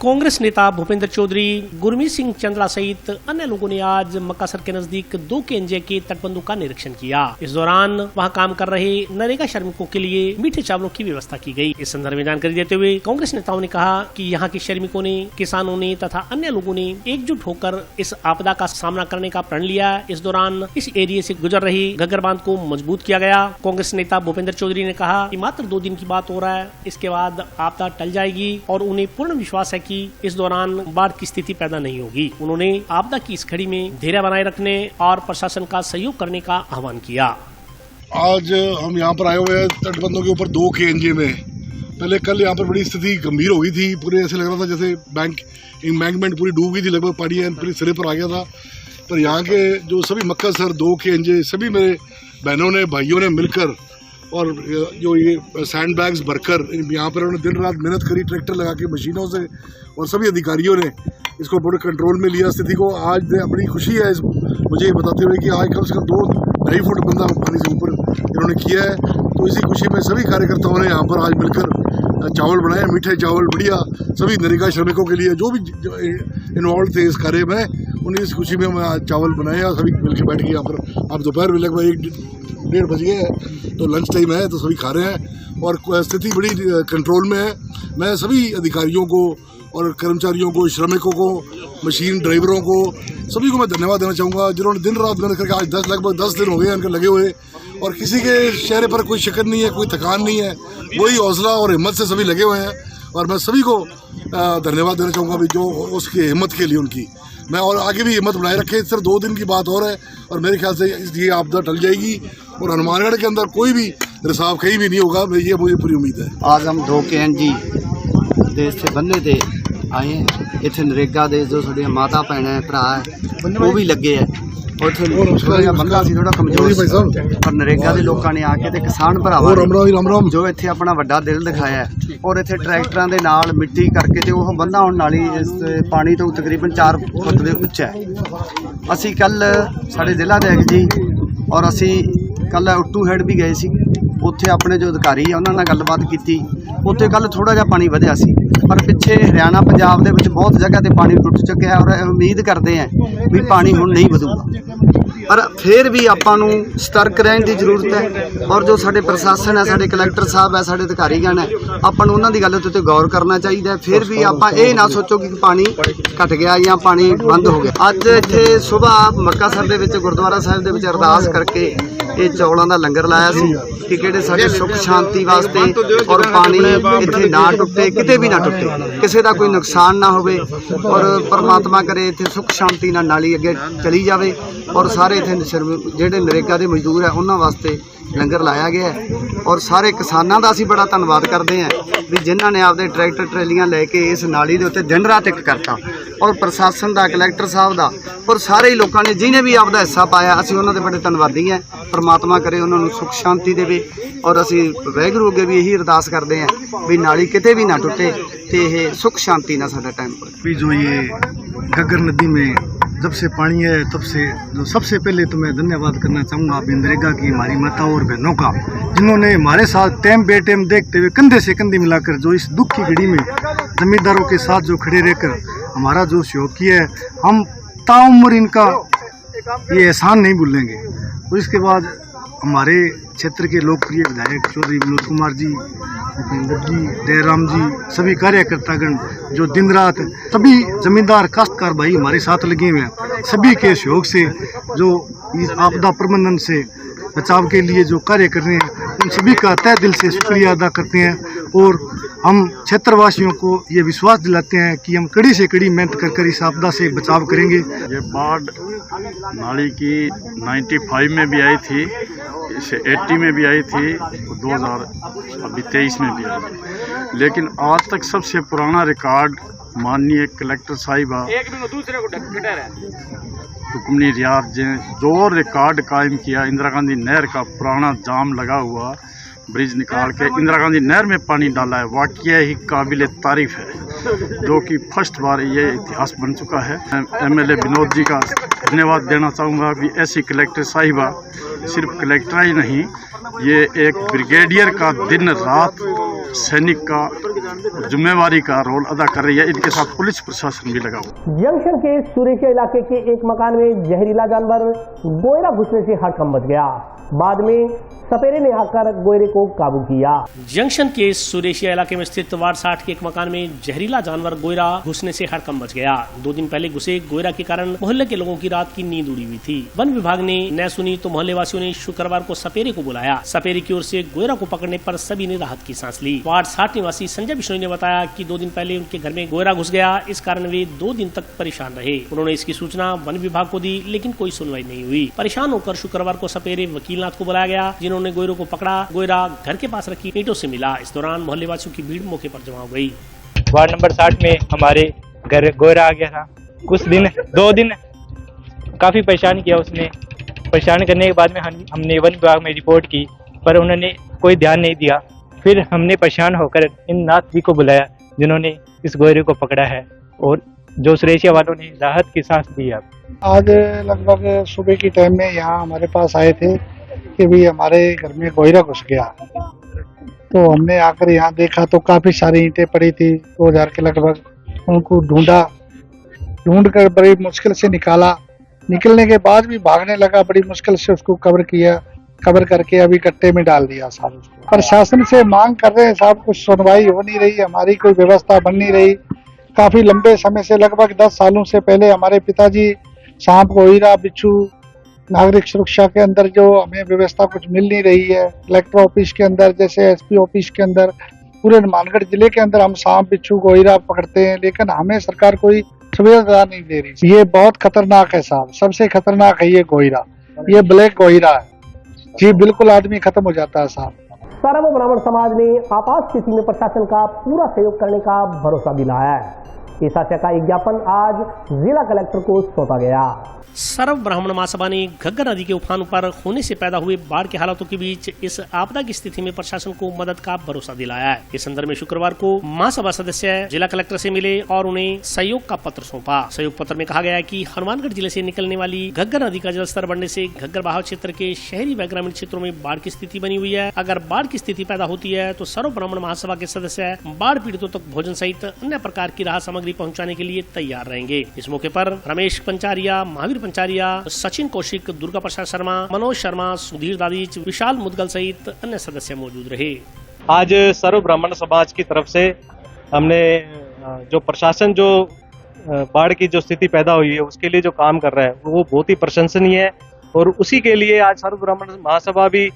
कांग्रेस नेता भूपेंद्र चौधरी, गुरमीत सिंह चंद्रा सहित अन्य लोगों ने आज मक्कासर के नजदीक 2 केएनजे के तटबंधों का निरीक्षण किया। इस दौरान वहां काम कर रहे नरेगा श्रमिकों के लिए मीठे चावलों की व्यवस्था की गई। इस संदर्भ में जानकारी देते हुए कांग्रेस नेताओं ने कहा कि यहाँ के श्रमिकों ने, किसानों ने तथा अन्य लोगों ने एकजुट होकर इस आपदा का सामना करने का प्रण लिया। इस दौरान इस एरिया से गुजर रही घग्गर बांध को मजबूत किया गया। कांग्रेस नेता भूपेंद्र चौधरी ने कहा कि मात्र 2 दिन की बात हो रहा है, इसके बाद आपदा टल जाएगी और उन्हें पूर्ण विश्वास है कि इस दौरान बाढ़ की स्थिति पैदा नहीं होगी। उन्होंने आपदा की इस घड़ी में धैर्य बनाए रखने और प्रशासन का सहयोग करने का आह्वान किया। आज हम यहाँ पर आए हुए हैं तटबंधों के ऊपर 2 केएनजे में। पहले कल यहाँ पर बड़ी स्थिति गंभीर हो गई थी, पूरे ऐसे लग रहा था जैसे एम्बैंकमेंट पूरी डूब गई थी, लगभग पानी पूरे सिरे पर आ गया था। पर यहाँ के जो सभी मक्कासर 2 केएनजे सभी मेरे बहनों ने, भाइयों ने मिलकर और जो ये सैंड बैग्स भरकर यहाँ पर उन्होंने दिन रात मेहनत करी, ट्रैक्टर लगा के मशीनों से, और सभी अधिकारियों ने इसको पूरे कंट्रोल में लिया स्थिति को। आज बड़ी खुशी है मुझे बताते हुए कि आज कम से कम 2-2.5 फुट बंदा पानी से ऊपर इन्होंने किया है। तो इसी खुशी में सभी कार्यकर्ताओं ने यहाँ पर आज मिलकर चावल बनाए, मीठे चावल बढ़िया, सभी नरेगा श्रमिकों के लिए जो भी इन्वॉल्व थे इस कार्य में, उन्हें इस खुशी में आज चावल बनाए और सभी मिलकर बैठ के यहाँ पर। अब दोपहर में लगभग 1-1:30 बज गए हैं, तो लंच टाइम है, तो सभी खा रहे हैं और स्थिति बड़ी कंट्रोल में है। मैं सभी अधिकारियों को और कर्मचारियों को, श्रमिकों को, मशीन ड्राइवरों को, सभी को मैं धन्यवाद देना चाहूँगा, जिन्होंने दिन रात मेहनत करके आज लगभग 10 दिन हो गए उनके लगे हुए, और किसी के चेहरे पर कोई शिकन नहीं है, कोई थकान नहीं है, वही हौसला और हिम्मत से सभी लगे हुए हैं। और मैं सभी को धन्यवाद देना चाहूँगा भी जो उसकी हिम्मत के लिए उनकी, मैं और आगे भी हिम्मत बनाए रखे। सिर्फ 2 दिन की बात और है और मेरे ख्याल से ये आपदा टल जाएगी और हनुमानगढ़ के अंदर कोई भी रिसाव कहीं भी नहीं होगा, ये मुझे पूरी उम्मीद है। आज हम 2 केएनजी ਦੇ ਇੱਥੇ ਬੰਨੇ ਤੇ ਆਏ ਹਾਂ। ਇੱਥੇ ਨਰੇਗਾ ਦੇ ਜੋ ਸਾਡੇ ਮਾਤਾ ਭੈਣਾਂ ਭਰਾ ਹੈ ਉਹ ਵੀ ਲੱਗੇ ਹੈ। ਉੱਥੇ ਥੋੜਾ ਜਿਹਾ ਬੰਦਾ ਸੀ, ਥੋੜਾ ਕਮਜ਼ੋਰ ਸੀ, ਪਰ ਨਰੇਗਾ ਦੇ ਲੋਕਾਂ ਨੇ ਆ ਕੇ ਤੇ ਕਿਸਾਨ ਭਰਾਵਾਂ ਜੋ ਇੱਥੇ ਆਪਣਾ ਵੱਡਾ ਦਿਲ ਦਿਖਾਇਆ ਹੈ ਔਰ ਇੱਥੇ ਟਰੈਕਟਰਾਂ ਦੇ ਨਾਲ ਮਿੱਟੀ ਕਰਕੇ ਤੇ ਉਹ ਬੰਦਾ ਹੁਣ ਨਾਲੀ ਇਸ ਪਾਣੀ ਤੋਂ ਤਕਰੀਬਨ 4 ਫੁੱਟ ਦੇ ਉੱਚਾ ਹੈ। ਅਸੀਂ ਕੱਲ ਸਾਡੇ ਜ਼ਿਲ੍ਹਾ ਦੇ ਜੀ ਔਰ ਅਸੀਂ ਕੱਲ ਉੱਟੂ ਹੈਡ ਵੀ ਗਏ ਸੀ, ਉੱਥੇ ਆਪਣੇ ਜੋ ਅਧਿਕਾਰੀ ਆ ਉਹਨਾਂ ਨਾਲ ਗੱਲਬਾਤ ਕੀਤੀ। ਉੱਥੇ ਕੱਲ ਥੋੜਾ ਜਿਹਾ ਪਾਣੀ ਵਧਿਆ ਸੀ, ਪਰ ਪਿੱਛੇ ਹਰਿਆਣਾ ਪੰਜਾਬ ਦੇ ਵਿੱਚ ਬਹੁਤ ਜਗ੍ਹਾ ਤੇ ਪਾਣੀ ਟੁੱਟ ਚੁੱਕਿਆ ਔਰ ਉਮੀਦ ਕਰਦੇ ਆ ਵੀ ਪਾਣੀ ਹੁਣ ਨਹੀਂ ਵਧੂਗਾ। ਪਰ ਫਿਰ ਵੀ ਆਪਾਂ ਨੂੰ ਸਤਰਕ ਰਹਿਣ ਦੀ ਜ਼ਰੂਰਤ ਹੈ ਔਰ ਜੋ ਸਾਡੇ ਪ੍ਰਸ਼ਾਸਨ ਹੈ, ਸਾਡੇ ਕਲੈਕਟਰ ਸਾਹਿਬ ਹੈ, ਸਾਡੇ ਅਧਿਕਾਰੀਗਣ ਹੈ, ਆਪਾਂ ਨੂੰ ਉਹਨਾਂ ਦੀ ਗੱਲ ਉੱਤੇ ਗੌਰ ਕਰਨਾ ਚਾਹੀਦਾ ਹੈ। ਫਿਰ ਵੀ ਆਪਾਂ ਇਹ ਨਾ ਸੋਚੋ ਕਿ ਪਾਣੀ ਘਟ ਗਿਆ ਜਾਂ ਪਾਣੀ ਬੰਦ ਹੋ ਗਿਆ। ਅੱਜ ਇੱਥੇ ਸਵੇਰ ਮੱਕਾਸਰ ਦੇ ਵਿੱਚ ਗੁਰਦੁਆਰਾ ਸਾਹਿਬ ਦੇ ਵਿੱਚ ਅਰਦਾਸ ਕਰਕੇ ਇਹ ਚੌਲਾਂ ਦਾ ਲੰਗਰ ਲਾਇਆ ਸੀ ਕਿ ਕਿਹੜੇ ਸਾਡੇ ਸੁੱਖ ਸ਼ਾਂਤੀ ਵਾਸਤੇ ਔਰ ਪਾਣੀ ਇੱਥੇ ਨਾ ਟੁੱਟੇ, ਕਿਤੇ ਵੀ ਨਾ ਟੁੱਟੇ, ਕਿਸੇ ਦਾ ਕੋਈ ਨੁਕਸਾਨ ਨਾ ਹੋਵੇ ਔਰ ਪਰਮਾਤਮਾ ਕਰੇ ਇੱਥੇ ਸੁੱਖ ਸ਼ਾਂਤੀ ਨਾਲ ਨਾਲੀ ਅੱਗੇ ਚਲੀ ਜਾਵੇ ਔਰ ਸਾਰੇ ਇੱਥੇ ਜਿਹੜੇ ਨਰੇਗਾ ਦੇ ਮਜ਼ਦੂਰ ਹੈ ਉਹਨਾਂ ਵਾਸਤੇ ਲੰਗਰ ਲਾਇਆ ਗਿਆ ਹੈ। ਔਰ ਸਾਰੇ ਕਿਸਾਨਾਂ ਦਾ ਅਸੀਂ ਬੜਾ ਧੰਨਵਾਦ ਕਰਦੇ ਹਾਂ ਵੀ ਜਿਨ੍ਹਾਂ ਨੇ ਆਪਦੇ ਟਰੈਕਟਰ ਟਰੈਲੀਆਂ ਲੈ ਕੇ ਇਸ ਨਾਲੀ ਦੇ ਉੱਤੇ ਦਿਨ ਰਾਤ ਇੱਕ ਕਰਤਾ ਔਰ ਪ੍ਰਸ਼ਾਸਨ ਦਾ, ਕਲੈਕਟਰ ਸਾਹਿਬ ਦਾ ਔਰ ਸਾਰੇ ਹੀ ਲੋਕਾਂ ਨੇ ਜਿਹਨੇ ਵੀ ਆਪਦਾ ਹਿੱਸਾ ਪਾਇਆ, ਅਸੀਂ ਉਹਨਾਂ ਦੇ ਬੜੇ ਧੰਨਵਾਦੀ ਹਾਂ। ਪਰਮਾਤਮਾ ਕਰੇ ਉਹਨਾਂ ਨੂੰ ਸੁੱਖ ਸ਼ਾਂਤੀ ਦੇਵੇ ਔਰ ਅਸੀਂ ਵਾਹਿਗੁਰੂ ਅੱਗੇ ਵੀ ਇਹੀ ਅਰਦਾਸ ਕਰਦੇ ਹਾਂ ਵੀ ਨਾਲੀ ਕਿਤੇ भी ना टूटे तो ये सुख शांति ना सारा टाइम पर। जो ये घग्गर नदी में जब से पानी है तब से जो सबसे पहले तो मैं धन्यवाद करना चाहूँगा आप नरेगा की हमारी माताओं और बहनों का, जिन्होंने हमारे साथ टाइम बे टाइम देखते हुए कंधे से कंधे मिलाकर जो इस दुख की घड़ी में जमींदारों के साथ जो खड़े रहकर हमारा जो सहयोग किया है, हम ताउम्र इनका ये एहसान नहीं भूलेंगे। और इसके बाद हमारे क्षेत्र के लोकप्रिय विधायक चौधरी विनोद कुमार जी, भूपेंद्र जी, जयराम जी, सभी कार्यकर्तागण जो दिन रात, सभी जमींदार काश्तकार भाई हमारे साथ लगे हुए हैं, सभी के सहयोग से जो इस आपदा प्रबंधन से बचाव के लिए जो कार्य कर रहे हैं, उन सभी का तहे दिल से शुक्रिया अदा करते हैं। और हम क्षेत्रवासियों को ये विश्वास दिलाते हैं कि हम कड़ी से कड़ी मेहनत कर इस आपदा से बचाव करेंगे। ये बाढ़ नाली की 95 में भी आई थी, इसे 80 में भी आई थी, 2023 में भी आई थी, लेकिन आज तक सबसे पुराना रिकॉर्ड माननीय कलेक्टर साहिबा हुक्मनी रियाज ने जो रिकॉर्ड कायम किया, इंदिरा गांधी नहर का पुराना जाम लगा हुआ ब्रिज निकाल के इंदिरा गांधी नहर में पानी डाला है, वाकई ही काबिल तारीफ है। जो कि फर्स्ट बार ये इतिहास बन चुका है। एमएलए विनोद जी का धन्यवाद देना चाहूँगा कि ऐसी कलेक्टर साहिबा सिर्फ कलेक्टर ही नहीं, ये एक ब्रिगेडियर का दिन रात सैनिक का जिम्मेवारी का रोल अदा कर रही है। इनके साथ पुलिस प्रशासन भी लगा हुआ। जंक्शन के सुरेशिया इलाके के एक मकान में जहरीला जानवर गोयरा घुसने से हड़कंप मच गया। बाद में सपेरे ने आकर गोयरे को काबू किया। जंक्शन के सुरेशिया इलाके में स्थित वार्ड 60 के एक मकान में जहरीला जानवर गोयरा घुसने से हड़कंप मच गया। 2 दिन पहले घुसे गोयरा के कारण मोहल्ले के लोगों की रात की नींद उड़ी हुई थी। वन विभाग ने न सुनी तो मोहल्ले वासियों ने शुक्रवार को सपेरे को बुलाया। सपेरे की ओर से गोयरा को पकड़ने पर सभी ने राहत की सांस ली। वार्ड 60 निवासी संजय बिश्नोई ने बताया कि 2 दिन पहले उनके घर में गोयरा घुस गया, इस कारण वे 2 दिन तक परेशान रहे। उन्होंने इसकी सूचना वन विभाग को दी, लेकिन कोई सुनवाई नहीं हुई। परेशान होकर शुक्रवार को सपेरे वकीलनाथ को बुलाया गया, जिन्होंने गोयरों को पकड़ा। गोयरा घर के पास रखी ईंटों से मिला। इस दौरान मोहल्ले वासियों की भीड़ मौके पर जमा हो गई। वार्ड नंबर 60 में हमारे घर गोयरा आ गया था। कुछ दिन 2 दिन काफी परेशान किया उसने। परेशान करने के बाद में हमने वन विभाग में रिपोर्ट की, पर उन्होंने कोई ध्यान नहीं दिया। फिर हमने परेशान होकर इन नाथ जी को बुलाया, जिन्होंने इस गोयरे को पकड़ा है और जो सुरेशिया वालों ने राहत की सांस दी। आज लगभग सुबह की टाइम में यहाँ हमारे पास आए थे कि भी हमारे घर में गोयरा घुस गया। तो हमने आकर यहाँ देखा तो काफी सारी ईंटें पड़ी थी, 2000 के लगभग। उनको ढूंढ कर बड़ी मुश्किल से निकाला। निकलने के बाद भी भागने लगा, बड़ी मुश्किल से उसको कवर किया। कवर करके अभी गट्टे में डाल दिया साहब उसको। प्रशासन से मांग कर रहे हैं साहब, कुछ सुनवाई हो नहीं रही, हमारी कोई व्यवस्था बन नहीं रही। काफी लंबे समय से, लगभग 10 सालों से पहले हमारे पिताजी सांप, गोयरा, बिच्छू, नागरिक सुरक्षा के अंदर जो हमें व्यवस्था कुछ मिल नहीं रही है। कलेक्टर ऑफिस के अंदर, जैसे एसपी ऑफिस के अंदर, पूरे हनुमानगढ़ जिले के अंदर हम सांप, बिच्छू, गोयरा पकड़ते हैं, लेकिन हमें सरकार कोई सुविधा नहीं दे रही। ये बहुत खतरनाक है साहब, सबसे खतरनाक है ये गोयरा। ये ब्लैक गोयरा है जी, बिल्कुल आदमी खत्म हो जाता है साहब। सर्व ब्राह्मण समाज ने आपात स्थिति में प्रशासन का पूरा सहयोग करने का भरोसा दिलाया है। इस आशय का एक ज्ञापन आज जिला कलेक्टर को सौंपा गया। सर्व ब्राह्मण महासभा ने घग्गर नदी के उफान पर होने से पैदा हुए बाढ़ के हालातों के बीच इस आपदा की स्थिति में प्रशासन को मदद का भरोसा दिलाया है। इस संदर्भ में शुक्रवार को महासभा सदस्य जिला कलेक्टर से मिले और उन्हें सहयोग का पत्र सौंपा। सहयोग पत्र में कहा गया है कि हनुमानगढ़ जिले से निकलने वाली घग्गर नदी का जलस्तर बढ़ने से घग्गर बहाव क्षेत्र के शहरी व ग्रामीण क्षेत्रों में बाढ़ की स्थिति बनी हुई है। अगर बाढ़ की स्थिति पैदा होती है तो सर्व ब्राह्मण महासभा के सदस्य बाढ़ पीड़ितों तक भोजन सहित अन्य प्रकार की राहत सामग्री पहुँचाने के लिए तैयार रहेंगे। इस मौके पर रमेश पंचारिया, महावीर पंचारिया, सचिन कौशिक, दुर्गा प्रसाद शर्मा, मनोज शर्मा, सुधीर दादीच, विशाल मुदगल सहित अन्य सदस्य मौजूद रहे। आज सर्व ब्राह्मण समाज की तरफ से हमने जो प्रशासन जो बाढ़ की जो स्थिति पैदा हुई है उसके लिए जो काम कर रहा है वो बहुत ही प्रशंसनीय है, और उसी के लिए आज सर्व ब्राह्मण महासभा भी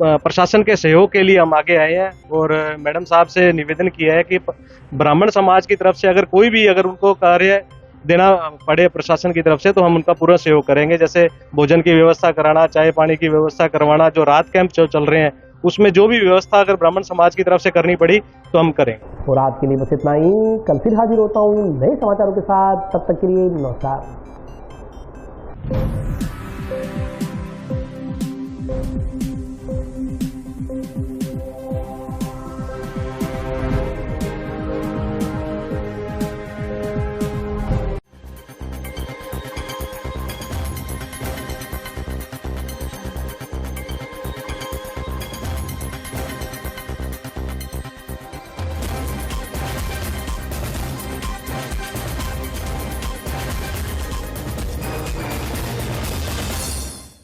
प्रशासन के सहयोग के लिए हम आगे आए हैं। और मैडम साहब से निवेदन किया है कि ब्राह्मण समाज की तरफ से अगर कोई भी अगर उनको कार्य देना पड़े प्रशासन की तरफ से तो हम उनका पूरा सहयोग करेंगे। जैसे भोजन की व्यवस्था कराना, चाय पानी की व्यवस्था करवाना, जो रात कैंप जो चल रहे हैं उसमें जो भी व्यवस्था अगर ब्राह्मण समाज की तरफ से करनी पड़ी तो हम करेंगे। और आज के लिए बस इतना ही। कल फिर हाजिर होता हूँ नए समाचारों के साथ, तब तक के लिए नमस्कार।